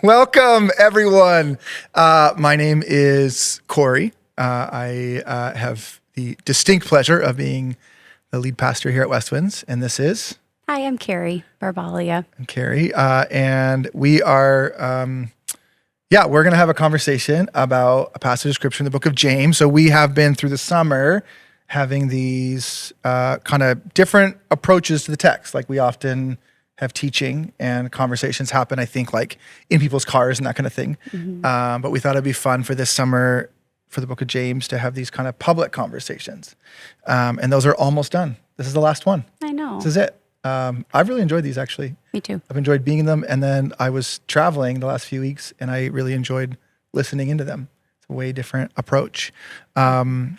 Welcome, everyone. My name is Corey. I have the distinct pleasure of being the lead pastor here at Westwinds, and this is... Hi, I'm Carrie Barbalia. I'm Carrie, and we are... we're going to have a conversation about a passage of scripture in the book of James. So we have been through the summer having these kind of different approaches to the text. Like we often have teaching and conversations happen, I think, like in people's cars and that kind of thing. Mm-hmm. But we thought it'd be fun for this summer for the book of James to have these kind of public conversations. And those are almost done. This is the last one. I know. This is it. I've really enjoyed these, actually. Me too. I've enjoyed being in them. And then I was traveling the last few weeks, and I really enjoyed listening into them. It's a way different approach. Because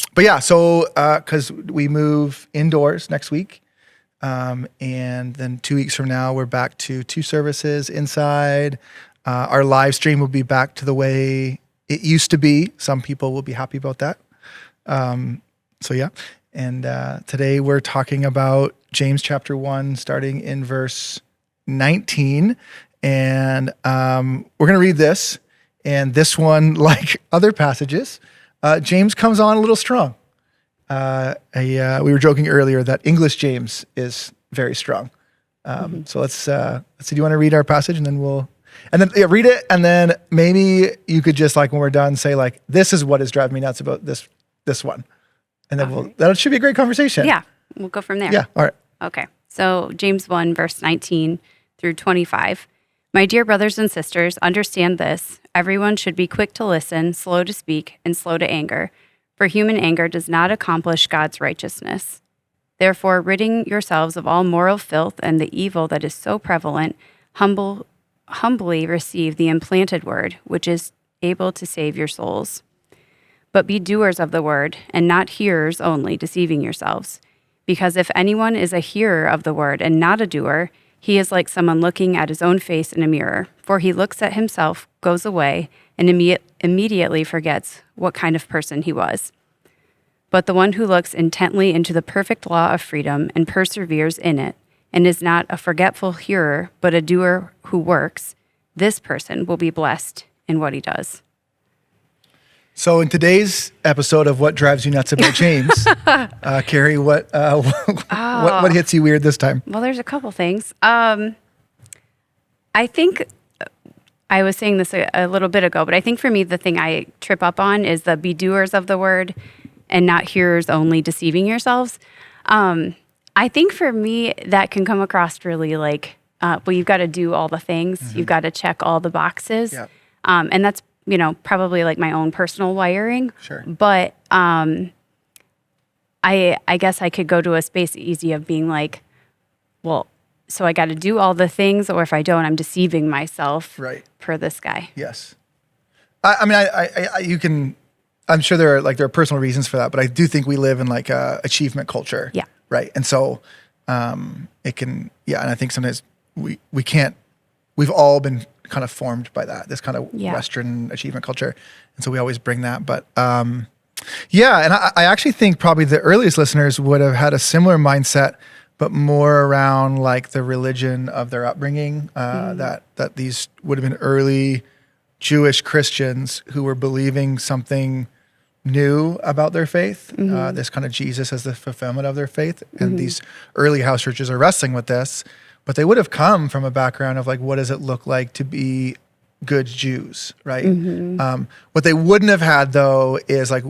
we move indoors next week. And then 2 weeks from now, we're back to 2 services inside. Our live stream will be back to the way it used to be. Some people will be happy about that. And today we're talking about James chapter 1, starting in verse 19. And we're going to read this. And this one, like other passages, James comes on a little strong. We were joking earlier that English James is very strong. So let's see. Do you want to read our passage, and then read it, and then maybe you could just, like, when we're done, say, like, this is what is driving me nuts about this one, and then that should be a great conversation. Yeah, we'll go from there. Yeah. All right. Okay. So James 1 verse 19 through 25. My dear brothers and sisters, understand this: everyone should be quick to listen, slow to speak, and slow to anger. For human anger does not accomplish God's righteousness. Therefore, ridding yourselves of all moral filth and the evil that is so prevalent, humbly receive the implanted word, which is able to save your souls. But be doers of the word, and not hearers only, deceiving yourselves. Because if anyone is a hearer of the word and not a doer, he is like someone looking at his own face in a mirror. For he looks at himself, goes away, and immediately forgets what kind of person he was. But the one who looks intently into the perfect law of freedom and perseveres in it, and is not a forgetful hearer, but a doer who works, this person will be blessed in what he does. So in today's episode of What Drives You Nuts About James, Carrie, what hits you weird this time? Well, there's a couple things. I think I was saying this a little bit ago, but I think for me, the thing I trip up on is the be doers of the word and not hearers only, deceiving yourselves. I think for me, that can come across really like, you've got to do all the things. Mm-hmm. You've got to check all the boxes. Yep. And that's, probably like my own personal wiring. Sure. But I guess I could go to a space easy of being like, well, so I got to do all the things, or if I don't, I'm deceiving myself. Right. Per this guy. Yes. You can. I'm sure there are personal reasons for that, but I do think we live in like a achievement culture. Yeah. Right. And so, it can. Yeah. And I think sometimes we can't. We've all been kind of formed by that, this kind of Western achievement culture, and so we always bring that. But and I actually think probably the earliest listeners would have had a similar mindset, but more around like the religion of their upbringing, that these would have been early Jewish Christians who were believing something new about their faith, this kind of Jesus as the fulfillment of their faith. And these early house churches are wrestling with this, but they would have come from a background of like, what does it look like to be good Jews, right? What they wouldn't have had though is like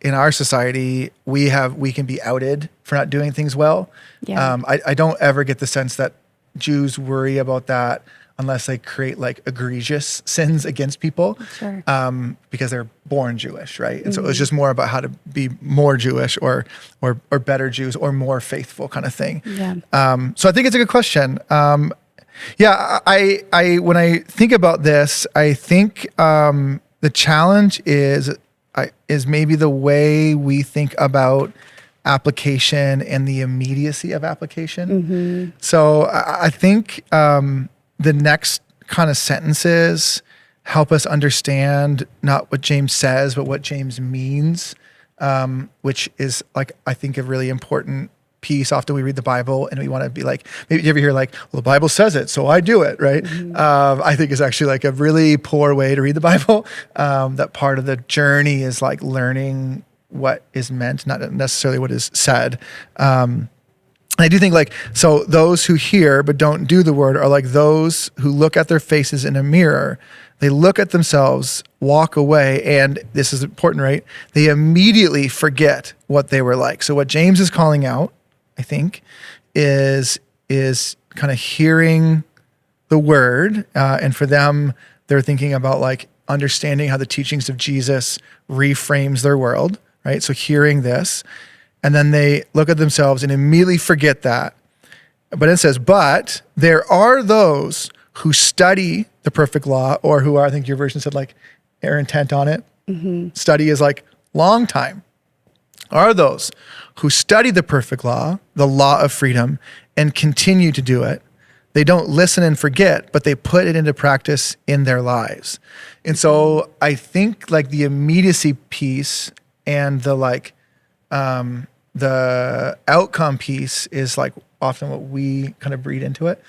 in our society, we can be outed for not doing things well. Yeah. I don't ever get the sense that Jews worry about that unless they create like egregious sins against people, sure. Because they're born Jewish, right? And so it was just more about how to be more Jewish or better Jews or more faithful kind of thing. Yeah. So I think it's a good question. I when I think about this, I think the challenge is maybe the way we think about application and the immediacy of application. So I think the next kind of sentences help us understand not what James says, but what James means, which is like, I think, a really important piece. Often we read the Bible and we want to be like, maybe you ever hear like, well, the Bible says it, so I do it, right? I think it's actually like a really poor way to read the Bible. That part of the journey is like learning what is meant, not necessarily what is said. I do think like, so those who hear but don't do the word are like those who look at their faces in a mirror. They look at themselves, walk away, and this is important, right? They immediately forget what they were like. So what James is calling out, I think, is kind of hearing the word. And for them, they're thinking about like understanding how the teachings of Jesus reframes their world, right? So hearing this. And then they look at themselves and immediately forget that. But it says, but there are those who study the perfect law, or who are, I think your version said like, are intent on it. Study is like long time. Are those who study the perfect law, the law of freedom, and continue to do it. They don't listen and forget, but they put it into practice in their lives. And so I think like the immediacy piece and the like, the outcome piece is like often what we kind of breed into it.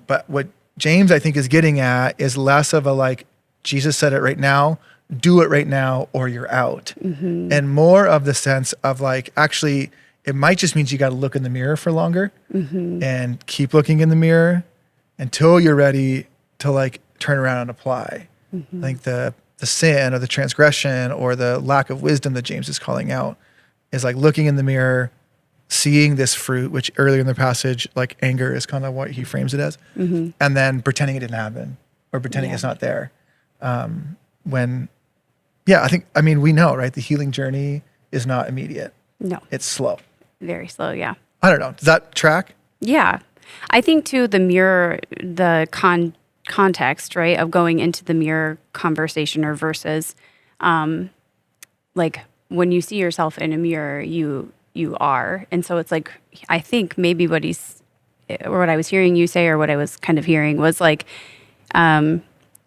But what James, I think, is getting at is less of a like, Jesus said it right now, do it right now, or you're out. And more of the sense of like, actually, it might just mean you got to look in the mirror for longer and keep looking in the mirror until you're ready to like turn around and apply. I think the sin or the transgression or the lack of wisdom that James is calling out is like looking in the mirror, seeing this fruit, which earlier in the passage, like anger is kind of what he frames it as, and then pretending it didn't happen or pretending it's not there. I mean, we know, right? The healing journey is not immediate. No. It's slow. Very slow, yeah. I don't know. Does that track? Yeah. I think too, the mirror, the context, right, of going into the mirror conversation or verses, like when you see yourself in a mirror, you are. And so it's like, I think maybe what I was hearing you say, or what I was kind of hearing was like,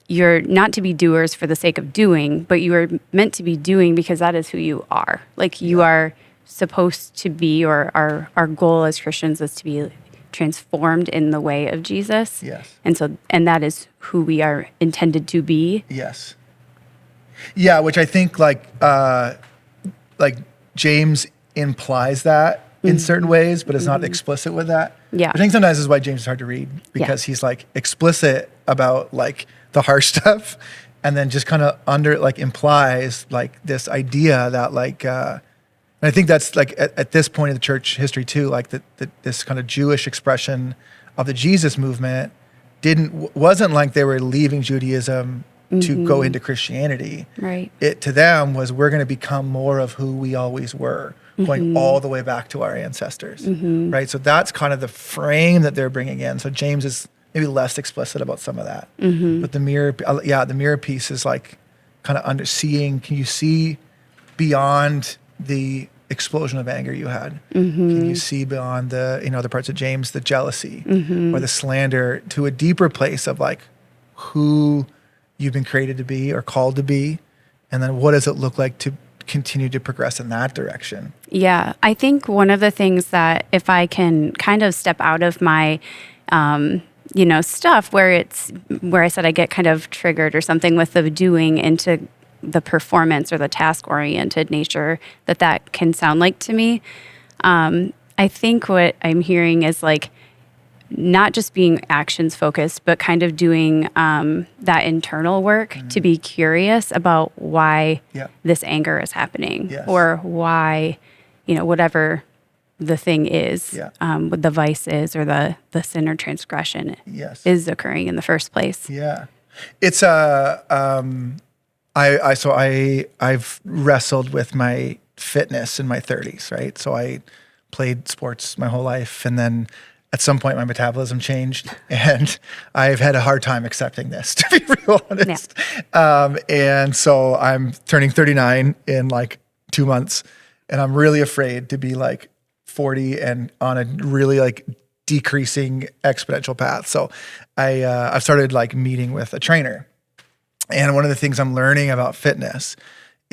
you're not to be doers for the sake of doing, but you are meant to be doing because that is who you are. Like you are supposed to be, or our goal as Christians is to be transformed in the way of Jesus. Yes. And that is who we are intended to be. Yes. Yeah, which I think like James implies that in certain ways, but is not explicit with that. Yeah. I think sometimes this is why James is hard to read, because he's like explicit about like the harsh stuff, and then just kind of implies like this idea that like, and I think that's like at this point in the church history too, like this kind of Jewish expression of the Jesus movement wasn't like they were leaving Judaism to go into Christianity. Right. It to them was, we're going to become more of who we always were, going all the way back to our ancestors. Right. So that's kind of the frame that they're bringing in. So James is maybe less explicit about some of that. But the mirror piece is like kind of underseeing. Can you see beyond the explosion of anger you had? Can you see beyond the, other parts of James, the jealousy or the slander, to a deeper place of like who you've been created to be or called to be? And then what does it look like to continue to progress in that direction? Yeah. I think one of the things that, if I can kind of step out of my, stuff where I said I get kind of triggered or something with the doing into the performance or the task-oriented nature that can sound like to me. I think what I'm hearing is like not just being actions focused, but kind of doing that internal work to be curious about why this anger is happening, or why, whatever the thing is, what the vice is, or the sin or transgression is occurring in the first place. Yeah. It's I've wrestled with my fitness in my 30s, right? So I played sports my whole life, and then at some point my metabolism changed, and I've had a hard time accepting this, to be real honest. And so I'm turning 39 in like 2 months, and I'm really afraid to be like 40 and on a really like decreasing exponential path. So I've started like meeting with a trainer. And one of the things I'm learning about fitness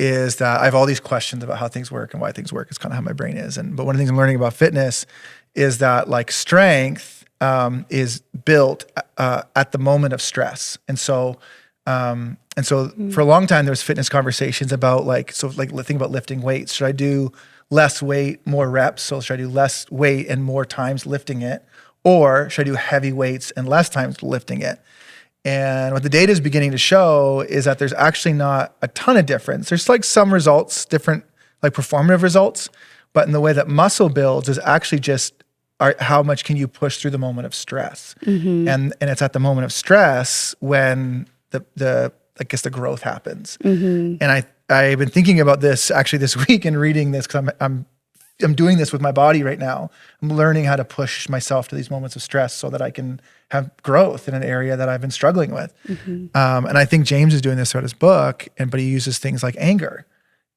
is that I have all these questions about how things work and why things work. It's kind of how my brain is. But one of the things I'm learning about fitness is that like strength is built at the moment of stress. And so for a long time, there was fitness conversations about think about lifting weights. Should I do less weight, more reps? So should I do less weight and more times lifting it? Or should I do heavy weights and less times lifting it? And what the data is beginning to show is that there's actually not a ton of difference. There's like some results, different like performative results, but in the way that muscle builds is actually just how much can you push through the moment of stress. And it's at the moment of stress when the growth happens. And I've been thinking about this actually this week and reading this because I'm doing this with my body right now. I'm learning how to push myself to these moments of stress so that I can have growth in an area that I've been struggling with. And I think James is doing this throughout his book, but he uses things like anger.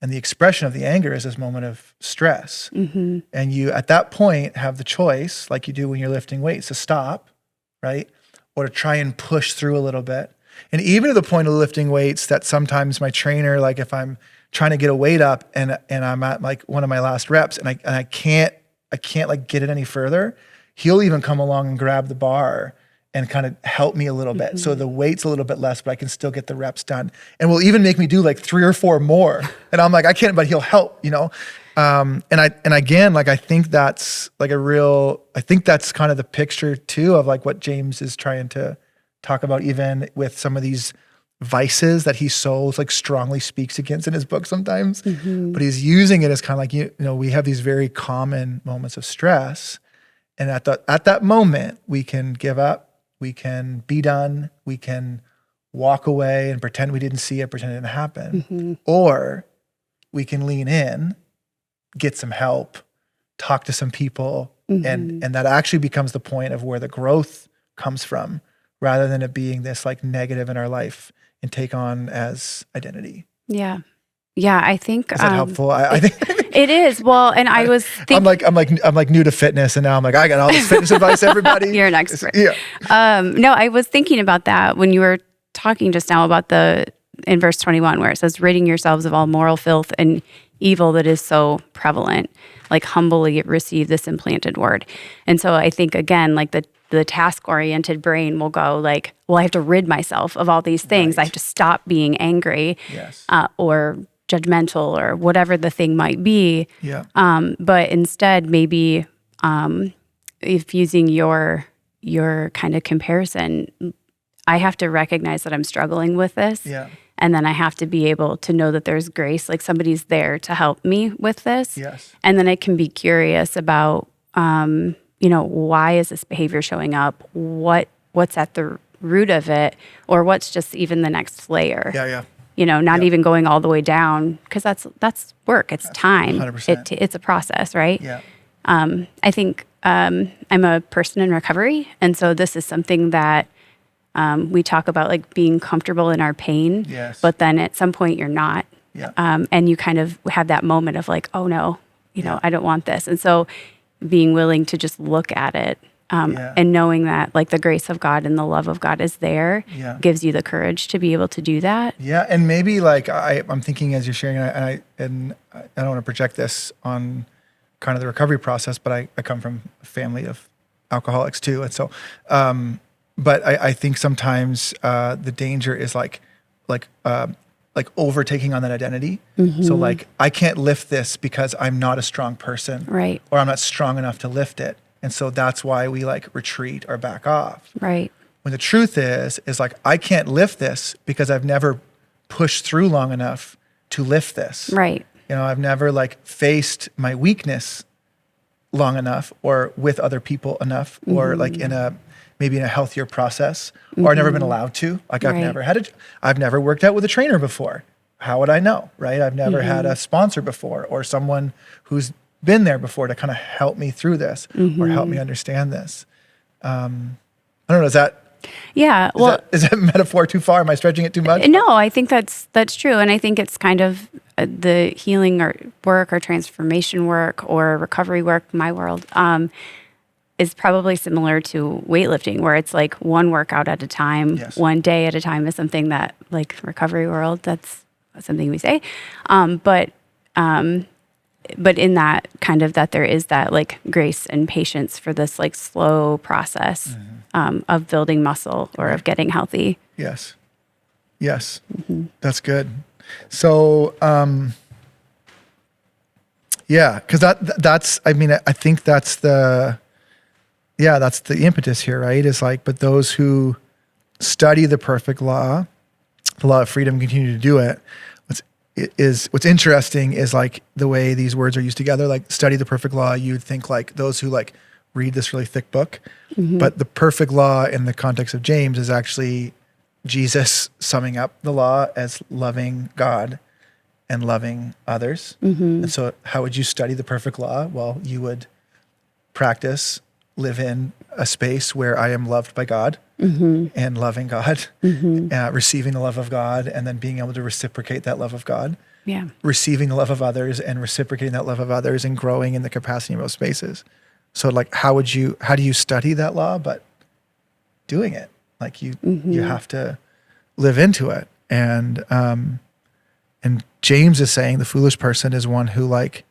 And the expression of the anger is this moment of stress. And you, at that point, have the choice, like you do when you're lifting weights, to stop, right? Or to try and push through a little bit. And even to the point of lifting weights that sometimes my trainer, like if I'm trying to get a weight up and I'm at like one of my last reps and I can't like get it any further, he'll even come along and grab the bar and kind of help me a little bit. So the weight's a little bit less, but I can still get the reps done. And will even make me do like 3 or 4 more. And I'm like, I can't, but he'll help, you know? And again, like, I think that's like I think that's kind of the picture too of like what James is trying to talk about, even with some of these vices that he so like strongly speaks against in his book sometimes, but he's using it as kind of like, you know, we have these very common moments of stress. And at that moment, we can give up, we can be done, we can walk away and pretend we didn't see it, pretend it didn't happen. Or we can lean in, get some help, talk to some people, and that actually becomes the point of where the growth comes from, rather than it being this like negative in our life and take on as identity. Yeah. Yeah, I think is that helpful? I think it is. Well, and I was thinking, I'm like new to fitness, and now I'm like, I got all this fitness advice, everybody. You're an expert. Yeah. No, I was thinking about that when you were talking just now about in verse 21, where it says, ridding yourselves of all moral filth and evil that is so prevalent, like humbly receive this implanted word. And so I think, again, like the task-oriented brain will go like, well, I have to rid myself of all these things. Right. I have to stop being angry, or judgmental, or whatever the thing might be. Yeah. But instead, maybe if using your kind of comparison, I have to recognize that I'm struggling with this. Yeah. And then I have to be able to know that there's grace, like somebody's there to help me with this. Yes. And then I can be curious about, why is this behavior showing up? What's at the root of it? Or what's just even the next layer? Yeah. Not even going all the way down, because that's work. It's time. 100%. It's a process, right? Yeah. I think I'm a person in recovery, and so this is something that we talk about, like being comfortable in our pain. Yes. But then at some point you're not. Yeah. And you kind of have that moment of like, oh no, I don't want this. And so being willing to just look at it. And knowing that like the grace of God and the love of God is there gives you the courage to be able to do that. Yeah. And maybe like I'm thinking as you're sharing, and I don't want to project this on kind of the recovery process, but I come from a family of alcoholics too. And so, but I think sometimes the danger is like overtaking on that identity. So like, I can't lift this because I'm not a strong person. Right. Or I'm not strong enough to lift it. And so that's why we like retreat or back off. Right. When the truth is like, I can't lift this because I've never pushed through long enough to lift this. Right. I've never like faced my weakness long enough or with other people enough or like maybe in a healthier process, or I've never been allowed to. Like I've never worked out with a trainer before. How would I know, right? I've never had a sponsor before or someone who's been there before to kind of help me through this or help me understand this. I don't know, is that is that metaphor too far? Am I stretching it too much? No, I think that's true. And I think it's kind of the healing or work or transformation work or recovery work, my world, is probably similar to weightlifting, where it's like one workout at a time, one day at a time is something that like recovery world, that's something we say. But in that kind of that there is that like grace and patience for this like slow process of building muscle or of getting healthy. Yes. That's good. So, yeah, because that's, I mean, I think that's the impetus here, right? Is like, but those who study the perfect law, the law of freedom, continue to do it. What's interesting is like the way these words are used together, like study the perfect law, you'd think like those who like read this really thick book, but the perfect law in the context of James is actually Jesus summing up the law as loving God and loving others. And so how would you study the perfect law? Well, you would practice, live in a space where I am loved by God and loving God, receiving the love of God, and then being able to reciprocate that love of God, receiving the love of others and reciprocating that love of others and growing in the capacity of those spaces. So like, how do you study that law? But doing it, like you have to live into it. And James is saying the foolish person is one who like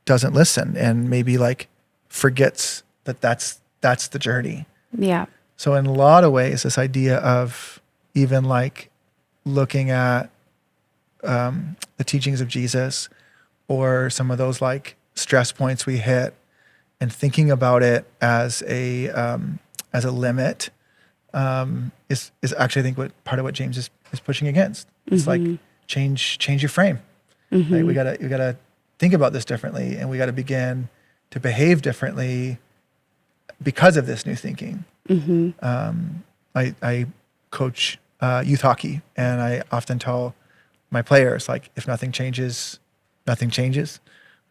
doesn't listen and maybe like forgets that that's the journey. Yeah. So in a lot of ways, this idea of even like looking at the teachings of Jesus or some of those like stress points we hit and thinking about it as a limit is actually, I think, what part of what James is pushing against. It's like change your frame. Right? We gotta think about this differently, and we gotta begin to behave differently because of this new thinking. I coach youth hockey, and I often tell my players, like, if nothing changes, nothing changes,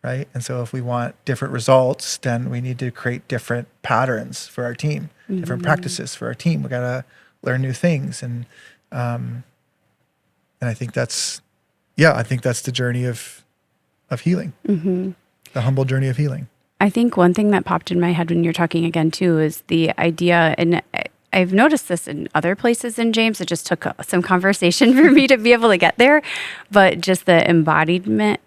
right? And so if we want different results, then we need to create different patterns for our team, different practices for our team. We gotta learn new things, and I think that's the journey of healing, the humble journey of healing. I think one thing that popped in my head when you're talking again too is the idea, and I've noticed this in other places in James. It just took some conversation for me to be able to get there, but just the embodiment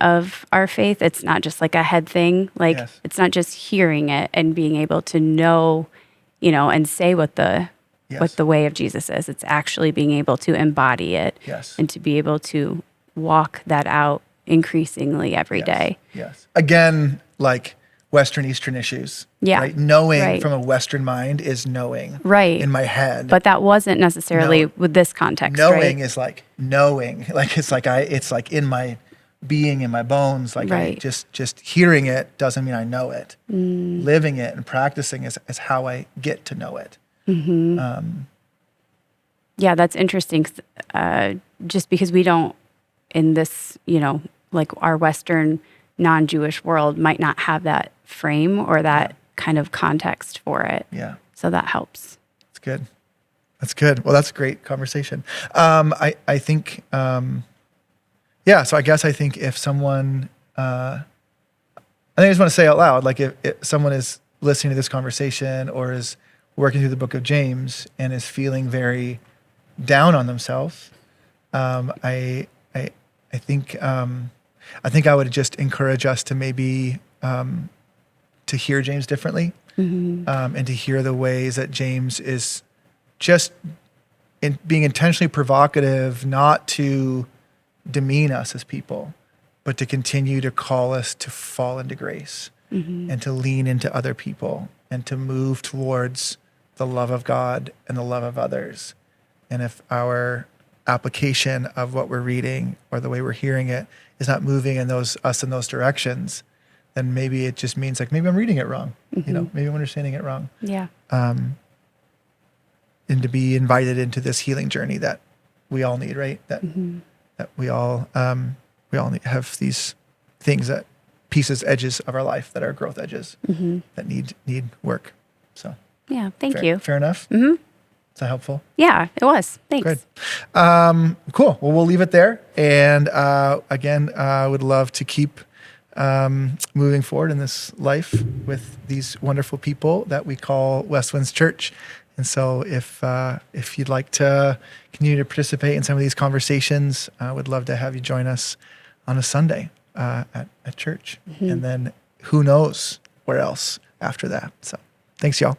of our faith. It's not just like a head thing. Like It's not just hearing it and being able to know, and say what the way of Jesus is. It's actually being able to embody it and to be able to walk that out increasingly every day. Yes. Again, like Western Eastern issues. Yeah. Right? Knowing from a Western mind is knowing. Right. In my head. But that wasn't necessarily with this context. Knowing is like knowing. Like it's like in my being, in my bones. Like I just hearing it doesn't mean I know it. Living it and practicing is how I get to know it. Yeah, that's interesting. Just because we don't, in this, like our Western non-Jewish world might not have that frame or that kind of context for it. Yeah. So that helps. That's good. That's good. Well, that's a great conversation. I think, so I guess I think if someone, I just want to say out loud, like if someone is listening to this conversation or is working through the book of James and is feeling very down on themselves, I think I would just encourage us to maybe to hear James differently, and to hear the ways that James is just being intentionally provocative, not to demean us as people, but to continue to call us to fall into grace and to lean into other people and to move towards the love of God and the love of others. And if our application of what we're reading or the way we're hearing it is not moving in those directions, then maybe it just means like maybe I'm reading it wrong. Maybe I'm understanding it wrong. Yeah. And to be invited into this healing journey that we all need, right? That we all have these things, that pieces, edges of our life that are growth edges that need work. So yeah, thank you. Fair enough. Is that helpful? Yeah, it was. Thanks. Good. Cool. Well, we'll leave it there. And again, I would love to keep moving forward in this life with these wonderful people that we call Westwinds Church. And so if you'd like to continue to participate in some of these conversations, I would love to have you join us on a Sunday at church. And then who knows where else after that. So thanks, y'all.